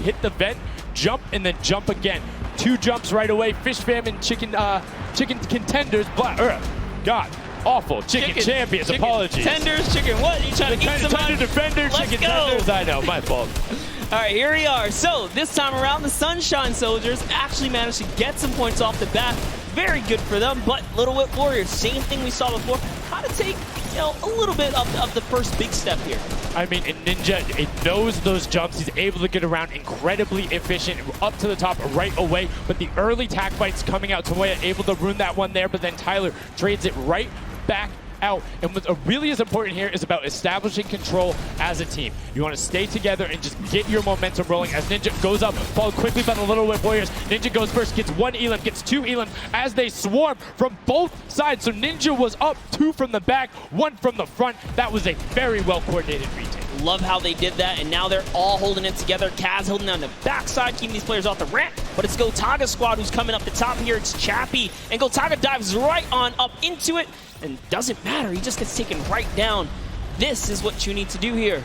hit the vent, jump, and then jump again. 2 jumps right away. Fish Famine, chicken contenders, God, awful. Chicken champions, apologies. Tenders, chicken what? You trying to eat some Tender defenders, chicken tenders. I know, my fault. All right, here we are. So this time around, the Sunshine Soldiers actually managed to get some points off the bat. Very good for them, but Little Whip Warriors, same thing we saw before. How to take, a little bit of the first big step here. I mean, Ninja, it knows those jumps. He's able to get around incredibly efficient, up to the top right away. But the early tack fights coming out, Tomoya able to ruin that one there, but then Tyler trades it right back out. And what really is important here is about establishing control as a team. You want to stay together and just get your momentum rolling as Ninja goes up, followed quickly by the Little Whip Warriors. Ninja goes first, gets 1 elim, gets 2 elim as they swarm from both sides. So Ninja was up 2 from the back, 1 from the front. That was a very well-coordinated retake. Love how they did that, and now they're all holding it together. Kaz holding down the backside, keeping these players off the ramp. But it's Gotaga's squad who's coming up the top here. It's Chappie, and Gotaga dives right on up into it. And doesn't matter, he just gets taken right down. This is what you need to do here.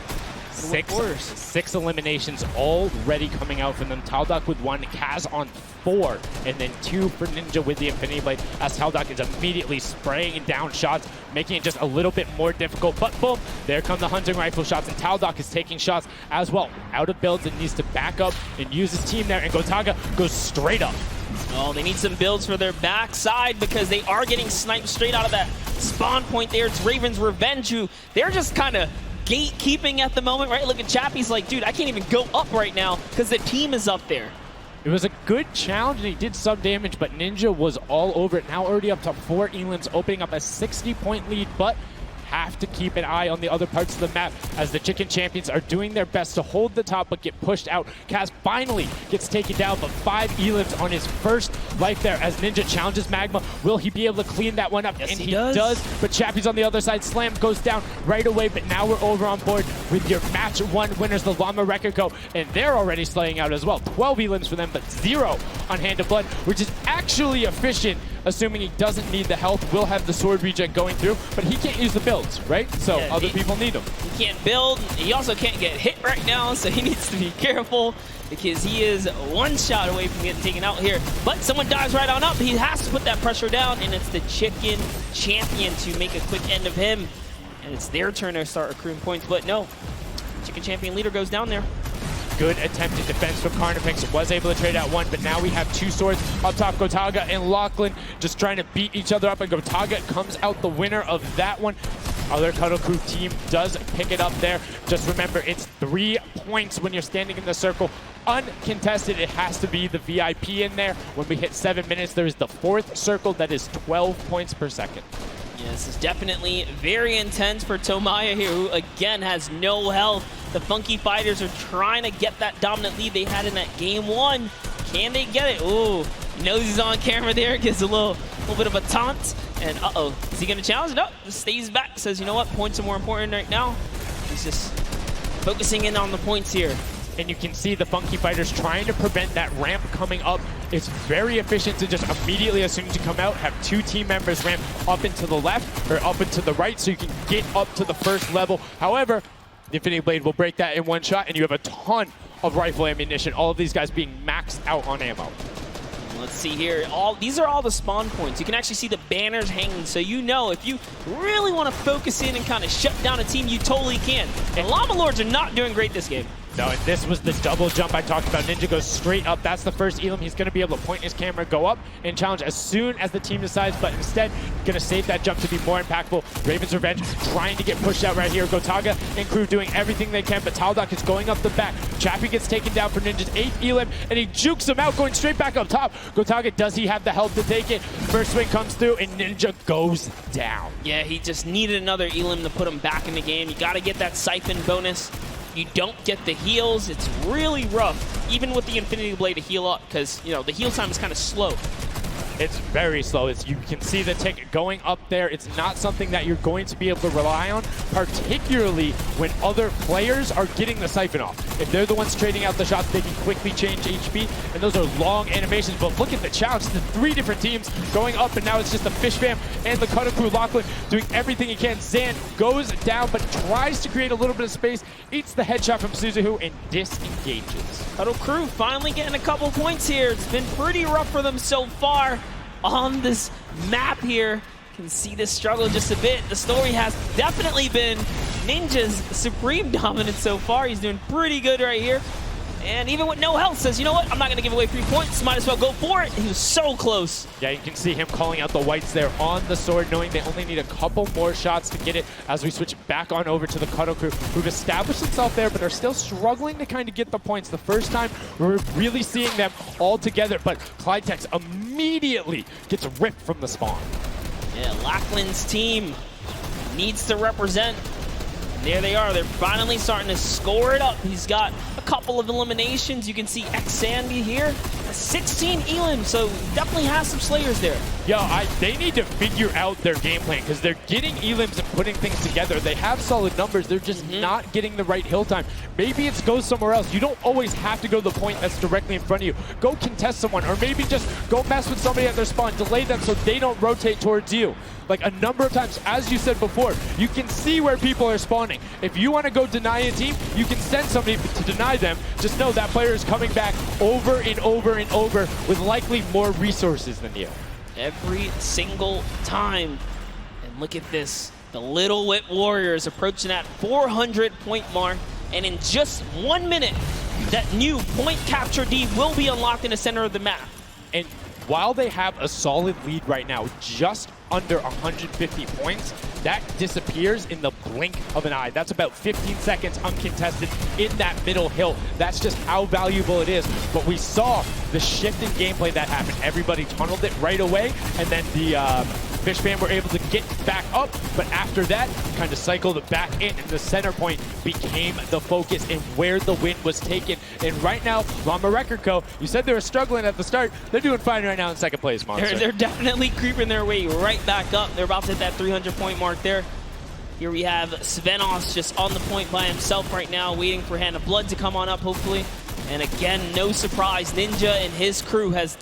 6 eliminations already coming out from them. Taldock with 1, Kaz on 4, and then 2 for Ninja with the Infinity Blade, as Taldock is immediately spraying down shots, making it just a little bit more difficult. But boom, there come the hunting rifle shots, and Taldock is taking shots as well. Out of builds and needs to back up and use his team there, and Gotaga goes straight up. Oh, they need some builds for their backside because they are getting sniped straight out of that spawn point there. It's Raven's Revenge, who they're just kind of gatekeeping at the moment, right? Look at Chappie's like, dude, I can't even go up right now because the team is up there. It was a good challenge, and he did some damage, but Ninja was all over it. Now already up to 4 elims, opening up a 60-point lead, but have to keep an eye on the other parts of the map as the Chicken Champions are doing their best to hold the top but get pushed out. Kaz finally gets taken down, but 5 elims on his first life there as Ninja challenges Magma. Will he be able to clean that one up? Yes, and he does. But Chappie's on the other side. Slam goes down right away, but now we're over on board with your match 1 winners, the Llama Rekiko, and they're already slaying out as well. 12 elims for them, but 0 on Hand of Blood, which is actually efficient, assuming he doesn't need the health. Will have the sword regen going through, but he can't use the builds, right? So yeah, other people need them. He can't build. He also can't get hit right now, so he needs to be careful because he is 1 shot away from getting taken out here. But someone dives right on up. He has to put that pressure down, and it's the Chicken Champion to make a quick end of him. And it's their turn to start accruing points, but no. Chicken Champion leader goes down there. Good attempted defense from Carnifex. Was able to trade out 1, but now we have 2 swords up top. Gotaga and Lachlan just trying to beat each other up, and Gotaga comes out the winner of that one. Other Cuddle Crew team does pick it up there. Just remember, it's 3 points when you're standing in the circle. Uncontested, it has to be the VIP in there. When we hit 7 minutes, there is the 4th circle that is 12 points per second. Yeah, this is definitely very intense for Tomoya here, who again has no health. The Funky Fighters are trying to get that dominant lead they had in that game 1. Can they get it? Ooh, knows he's on camera there, gives a little bit of a taunt. And uh-oh, is he gonna challenge? No, just stays back, says, you know what, points are more important right now. He's just focusing in on the points here. And you can see the Funky Fighters trying to prevent that ramp coming up. It's very efficient to just immediately, as soon as you come out, have 2 team members ramp up and to the left or up and to the right so you can get up to the first level. However, the Infinity Blade will break that in 1 shot, and you have a ton of rifle ammunition. All of these guys being maxed out on ammo. Let's see here. These are all the spawn points. You can actually see the banners hanging, so you know if you really want to focus in and kind of shut down a team, you totally can. And Llama Lords are not doing great this game. No, and this was the double jump I talked about. Ninja goes straight up. That's the first elim. He's going to be able to point his camera, go up, and challenge as soon as the team decides, but instead, going to save that jump to be more impactful. Raven's Revenge trying to get pushed out right here. Gotaga and crew doing everything they can, but Taldock is going up the back. Chappie gets taken down for Ninja's 8th elim, and he jukes him out, going straight back up top. Gotaga, does he have the health to take it? First swing comes through, and Ninja goes down. Yeah, he just needed another elim to put him back in the game. You got to get that siphon bonus. You don't get the heals. It's really rough, even with the Infinity Blade to heal up, because, you know, the heal time is kind of slow. It's very slow. You can see the tick going up there. It's not something that you're going to be able to rely on, particularly when other players are getting the siphon off. If they're the ones trading out the shots, they can quickly change HP, and those are long animations. But look at the challenge. The 3 different teams going up, and now it's just the Fish Fam and the Cutter Crew. Lachlan doing everything he can. Zan goes down, but tries to create a little bit of space, eats the headshot from Suzuhu, and disengages. Cutter Crew finally getting a couple points here. It's been pretty rough for them so far on this map here. Can see this struggle just a bit. The story has definitely been Ninja's supreme dominance so far. He's doing pretty good right here. And even with no health, says, you know what? I'm not going to give away 3 points. Might as well go for it. He was so close. Yeah, you can see him calling out the whites there on the sword, knowing they only need a couple more shots to get it as we switch back on over to the Cuddle Crew, who've established itself there, but are still struggling to kind of get the points. The first time we're really seeing them all together, but Clydetex immediately gets ripped from the spawn. Yeah, Lachlan's team needs to represent. There they are. They're finally starting to score it up. He's got a couple of eliminations. You can see X-Sandy here. 16 elim, so definitely has some Slayers there. Yeah, they need to figure out their game plan because they're getting elims and putting things together. They have solid numbers. They're just not getting the right hill time. Maybe it's go somewhere else. You don't always have to go to the point that's directly in front of you. Go contest someone, or maybe just go mess with somebody at their spawn. Delay them so they don't rotate towards you. Like a number of times, as you said before, you can see where people are spawning. If you want to go deny a team, you can send somebody to deny them. Just know that player is coming back over and over and over with likely more resources than you. Every single time. And look at this. The Little Whip Warriors approaching that 400 point mark. And in just 1 minute, that new point capture D will be unlocked in the center of the map. And while they have a solid lead right now, just under 150 points, that disappears in the blink of an eye. That's about 15 seconds uncontested in that middle hill. That's just how valuable it is. But we saw the shift in gameplay that happened. Everybody tunneled it right away, and then the Fish Fam were able to get back up, but after that, kind of cycled back in, and the center point became the focus and where the win was taken. And right now, Llama Record Co., you said they were struggling at the start. They're doing fine right now in second place, Monster. They're definitely creeping their way right back up. They're about to hit that 300 point mark there. Here we have Svenos just on the point by himself right now, waiting for Hand of Blood to come on up, hopefully. And again, no surprise, Ninja and his crew has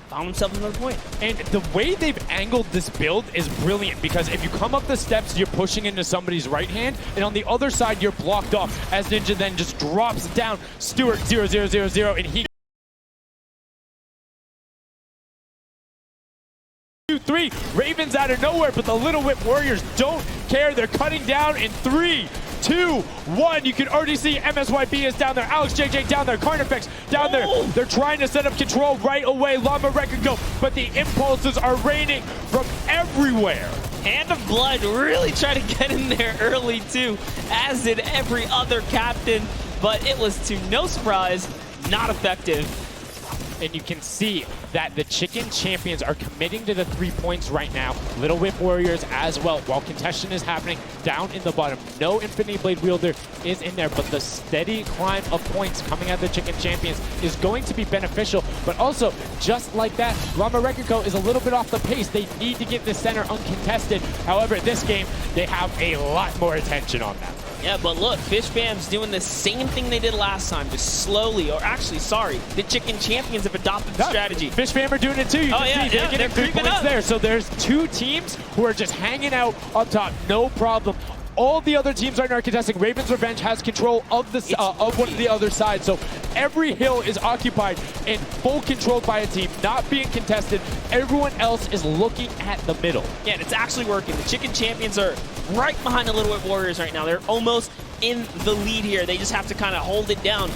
found himself another point. And the way they've angled this build is brilliant, because if you come up the steps, you're pushing into somebody's right hand, and on the other side, you're blocked off, as Ninja then just drops down Stewart 0-0-0-0, and he 2-3, Ravens out of nowhere, but the Little Whip Warriors don't care. They're cutting down in 3, 2, 1. You can already see MSYB is down there. Alex JJ down there. Carnifex down there. They're trying to set up control right away. Llama Record go, but the impulses are raining from everywhere. Hand of Blood really tried to get in there early too, as did every other captain, but it was to no surprise, not effective. And you can see that the Chicken Champions are committing to the 3 points right now. Little Whip Warriors as well, while contention is happening down in the bottom. No Infinity Blade Wielder is in there, but the steady climb of points coming out of the Chicken Champions is going to be beneficial. But also, just like that, Llama Record Co. is a little bit off the pace. They need to get the center uncontested. However, this game, they have a lot more attention on them. Yeah, but look, Fish Fam's doing the same thing they did last time, just slowly, or actually, sorry, the Chicken Champions have adopted the strategy. Fish Fam are doing it too. You can see they're getting 3 points there. So there's 2 teams who are just hanging out up top, no problem. All the other teams are contesting. Raven's Revenge has control of the of one of the other side. So every hill is occupied and full controlled by a team, not being contested. Everyone else is looking at the middle. Yeah, and it's actually working. The Chicken Champions are right behind the Little Whip Warriors right now. They're almost in the lead here. They just have to kind of hold it down.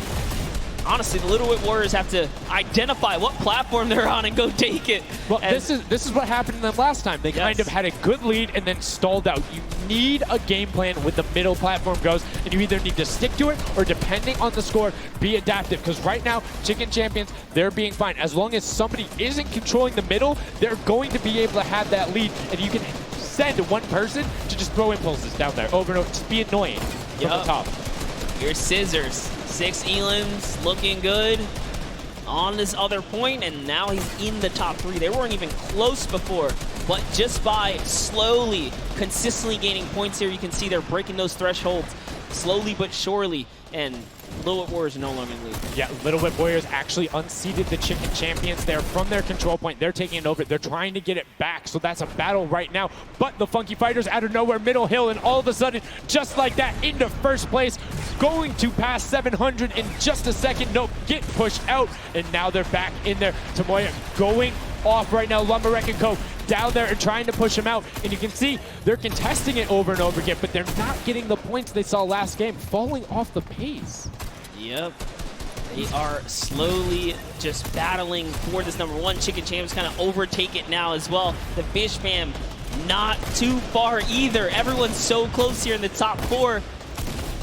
Honestly, the Little Whip Warriors have to identify what platform they're on and go take it. Well, this is what happened to them last time. They kind of had a good lead and then stalled out. You need a game plan with the middle platform goes, and you either need to stick to it or, depending on the score, be adaptive. Because right now, Chicken Champions, they're being fine. As long as somebody isn't controlling the middle, they're going to be able to have that lead, and you can send one person to just throw impulses down there over and over. Just be annoying from the top. Your Scissors. 6 elims, looking good. on this other point, and now he's in the top 3. They weren't even close before, but just by slowly, consistently gaining points here, you can see they're breaking those thresholds slowly but surely, and Little Whip Warriors are no longer in the lead. Yeah, Little Whip Warriors actually unseated the Chicken Champions there from their control point. They're taking it over. They're trying to get it back, so that's a battle right now. But the Funky Fighters out of nowhere, middle hill, and all of a sudden, just like that, into first place, going to pass 700 in just a second. Nope, get pushed out, and now they're back in there. Tomoya going off right now. Lumberwreck and Co. down there and trying to push him out, and you can see they're contesting it over and over again, but they're not getting the points they saw last game, falling off the pace. Yep. They are slowly just battling for this number 1. Chicken Champs kind of overtake it now as well. The Fish Fam not too far either. Everyone's so close here in the top 4.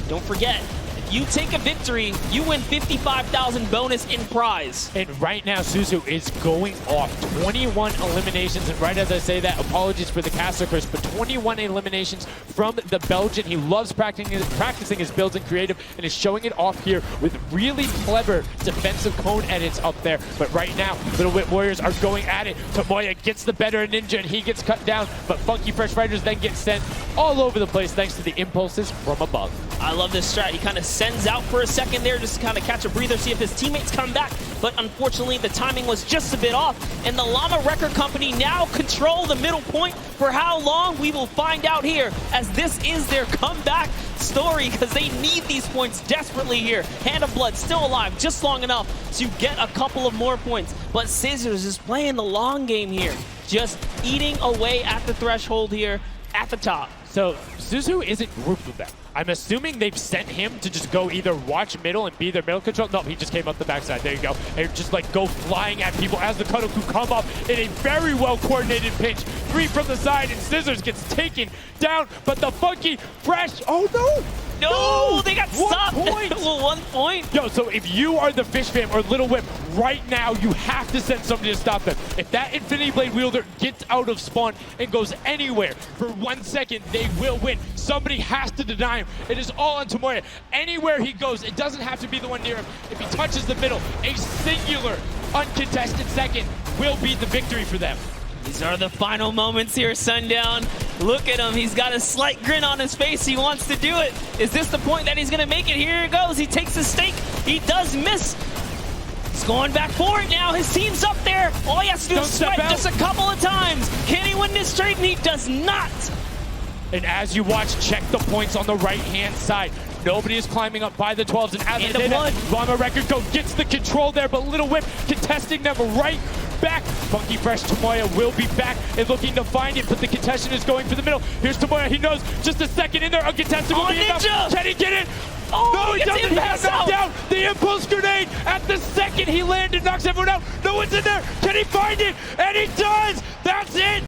Don't forget, if you take a victory, you win 55,000 bonus in prize. And right now, Suzu is going off. 21 eliminations, and right as I say that, apologies for the caster curse, but 21 eliminations from the Belgian. He loves practicing his builds and creative, and is showing it off here with really clever defensive cone edits up there. But right now, Little Whip Warriors are going at it. Tomoya gets the better of Ninja, and he gets cut down, but Funky Fresh Fighters then get sent all over the place thanks to the impulses from above. I love this strat. He kind of sends out for a second there just to kind of catch a breather, see if his teammates come back. But unfortunately, the timing was just a bit off. And the Llama Record Company now control the middle point. For how long, we will find out here, as this is their comeback story, because they need these points desperately here. Hand of Blood still alive just long enough to get a couple of more points. But Scissors is playing the long game here, just eating away at the threshold here at the top. So Suzu isn't grouped with them. I'm assuming they've sent him to just go either watch middle and be their middle control. No, he just came up the backside. There you go. And just like go flying at people as the Kodoku come up in a very well coordinated pinch. 3 from the side, and Scissors gets taken down. But the Funky Fresh, oh no! No, they got 1 stopped. point. 1 point. Yo, so if you are the Fish Fam or Little Whip, right now you have to send somebody to stop them. If that Infinity Blade wielder gets out of spawn and goes anywhere for 1 second, they will win. Somebody has to deny him. It is all on Tomoya. Anywhere he goes, it doesn't have to be the one near him. If he touches the middle, a singular uncontested second will be the victory for them. These are the final moments here, Sundown. Look at him. He's got a slight grin on his face. He wants to do it. Is this the point that he's going to make it? Here it goes. He takes his stake. He does miss. He's going back for it now. His team's up there. All he has to do is swipe just a couple of times. Can he win this trade? And he does not. And as you watch, check the points on the right-hand side. Nobody is climbing up by the 12s, and as they did it, Llama Record Co gets the control there, but Little Whip contesting them right back. Funky Fresh Tomoya will be back and looking to find it, but the contention is going for the middle. Here's Tomoya. He knows just a second in there. Uncontested will be enough. Can he get it? Oh, no, he doesn't. He got knocked down. The impulse grenade at the second he landed knocks everyone out. No one's in there. Can he find it? And he does. That's it.